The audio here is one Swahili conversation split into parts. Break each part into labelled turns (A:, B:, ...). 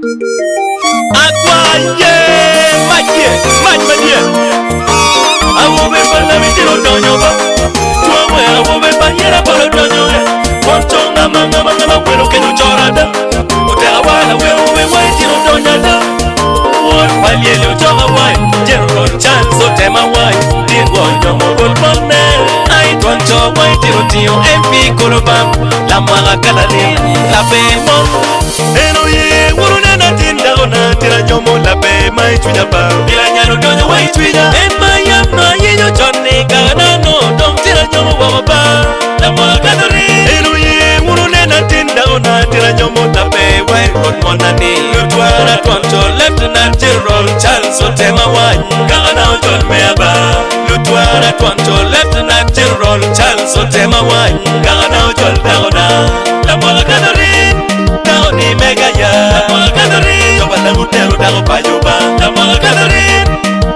A: Akwaye, maye, maye. Awo be bala mi tiro donyo ba. Tuwe awo be banyera bala donyo e. Kontonga manga wero kenu chorada. Ote awala we tiro donya da. Won paliele uchoga wai. Jero chanzo tema wai. Dingo nyomo golpone. Ai toncho wai tiro tio MP kolobam. La maga kalali la bemo. Eno ye wuruna na tinda ona tira nyomo la be mai tunya ba. Bila nyalo donyo wai tunya. Emma yamma yenyo chone kana no dong tira nyomo waba. La maga kalali. Eno ye wuruna na tinda ona tira nyomo la be wai kon monani. Lutwara toncho Lieutenant General Charles Otema wai. Kana ojon meaba. Lutwara toncho Lieutenant General Charles Otema wai. Kana ojon daona. La maga kalali. Ni mega ya la kadari to bala mutero dago pajuba la kadari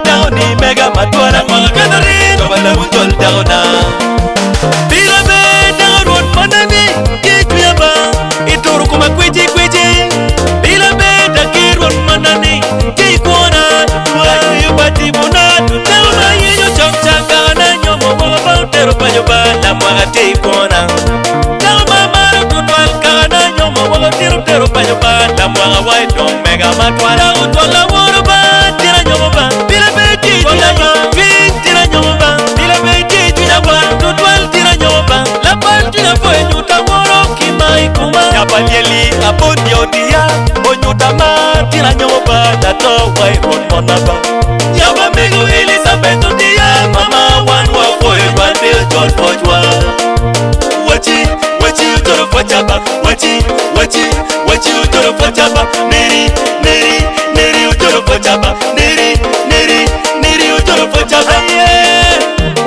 A: dago ni mega matwa la kadari to bala mutol dago na bila be dago ron manani kitu ya ba ituru kuma kwiji bila be dago ron manani kikona wa yubati buna dago na yeyo chokchanga na nyomo wa mutero pajuba la magati kona tiro panyo ba la mwa wa dong mega matwala utola woro ba tira nyomo ba bila beti tira nyomo ba bila beti tira ba tutwal tira nyomo ba la bal tira fo nyuta woro kimai kuma ya balieli abodi odia onyuta ma tira nyomo ba la to wai ron mona ba ya ba mego Elizabeth odia mama wan wa fo rwande jol fojwa wachi utoro fojaba wachi utoro fojaba neri utoro fojaba neri utoro fojaba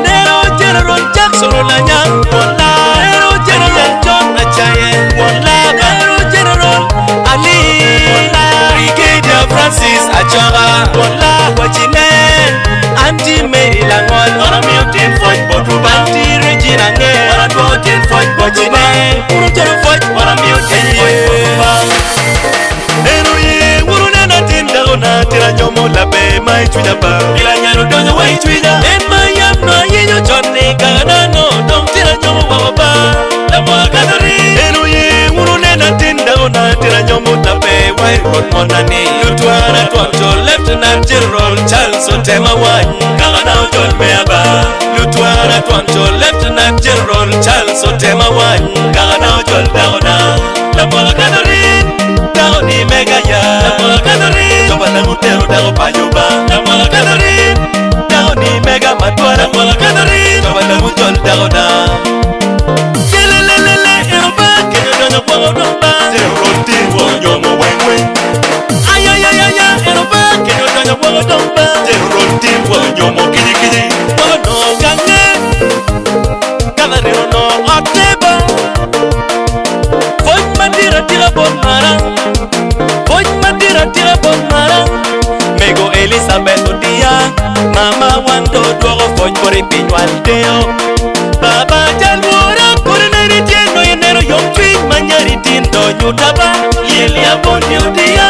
A: nero General Jackson olanya wala nero General John Achaye wala nero General Ali wala Brigadier Francis Achara wala wachine Anti Mary Langol wana mutin foj botu banti Regina nge wana mutin foj wachine utoro foj wana mutin foj eno ye wuruna na tinda ona tira nyomo la be mai tunya ba bila nyalo donyo wai tunya emma yamno yenyo chone kana no dong tira nyomo baba la mo kadari eno ye wuruna na tinda ona tira nyomo la be wai kon monani lutwara tonto Lieutenant General Charles Otema wai kana ojol meaba lutwara tonto Lieutenant General Charles Otema wai kana ojol daona la mo kadari ni mega ya la kadari to bala mutero dago pajuba la kadari dago ni mega matwara la kadari to bala mutol dago na kelelelele eroba kenyo na kwa domba zeroti wonyomo wenwe ayayaya eroba kenyo na kwa domba zeroti wonyomo kiji wono gange kadari no ateba foi mandira tira bonara tira bon mara mego Elizabeth odia mama wando duogo foj pore pinyual deo baba jalwora koreneri tieno yenero yomtwi manyari tindo nyutaba yeli abondi odia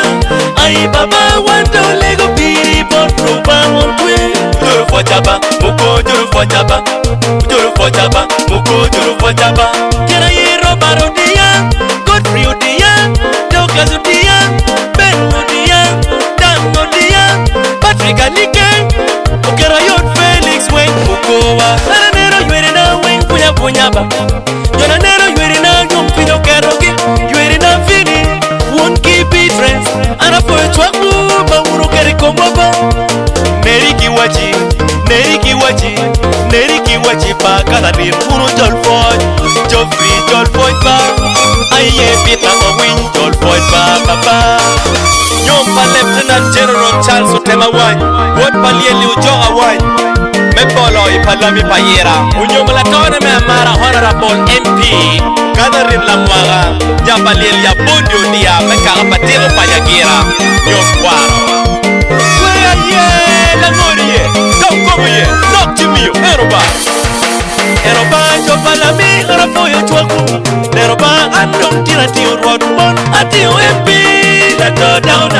A: ai baba wando lego piri potruba montwe juru fojaba muko juru fojaba muko juru fojaba kera yero barodia Godfrey odia Douglas odia Patrick Anike Okera yot Felix Wen Mukowa Nero yuere na wen punya ba Yona nero yuere na yompino kerogi Yuere na vini Won't keep it friends Ana poe chwaku Mawuro keri komoba Neri kiwachi pa Kaladir Uro jolfoj Jolfoj ba Aye pita mawin Jolfoj ba Papa Nyompa Lieutenant General Charles Otema wai Wot palieli ujoga wai Mepolo ipalami payera Unyoma la tone me amara Honorable MP Kadarin la mwaga Nyapalieli ya bundi udia Mekara patiro payagira Nyomkwaro Kwea ye Langori ye Kaukomo ye Nokchimiyo Eroba Jopalami Arafoyo chwaku Neroba Andong tira tiyo rodumon Atiyo MP Lato down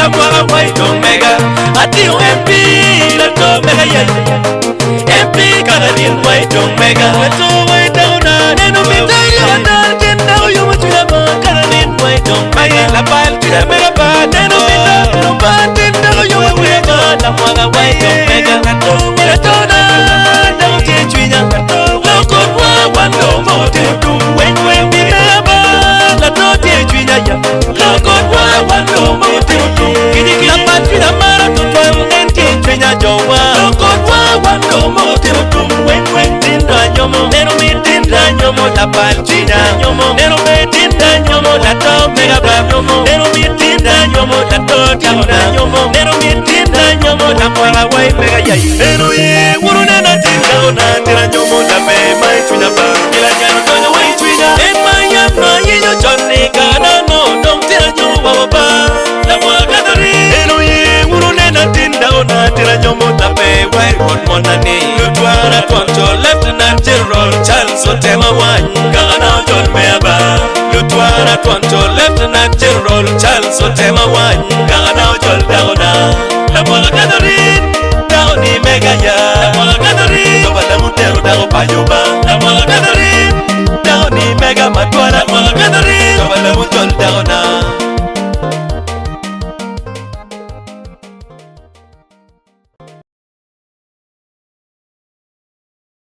A: la mwaga white omega ati MP la to mega ya MP Canadian white omega la to white down neno mitaya wadar kenda yo machula ma Canadian white omega la pal tira mega ba neno mitaya no ba tenda yo machula la mwaga white omega la to na na ke chunya la ko wa wando mo te tu wen mitaba la to te chunya ya la ko wa wando mo te tu kidi la patria mara to to en te chunya jowa la ko wa wando mo te tu wen tinda nyomo nero mitinda nyomo la patria nyomo nero mitinda nyomo la to mega ba nyomo nero mitinda nyomo la to tinda nyomo nero mitinda nyomo la mwaga wai mega ya nero ye wuru na tinda ona tira nyomo la be mai chunya ba kila nyano to wai chunya en maya no yinyo chonni kana no dom tira nyomo ba la mwaga dori nero ye wuru na tinda ona tira nyomo la be wai kon monani lutwara tonto Lieutenant General Charles Otema Wany kana John Meba lutwara tonto Lieutenant General Charles Otema Wany kana John Dauna la mwaga dori dauni mega ya la mwaga dori Bala mutero dago payoba la mwaga dori dauni mega matwara la mwaga dori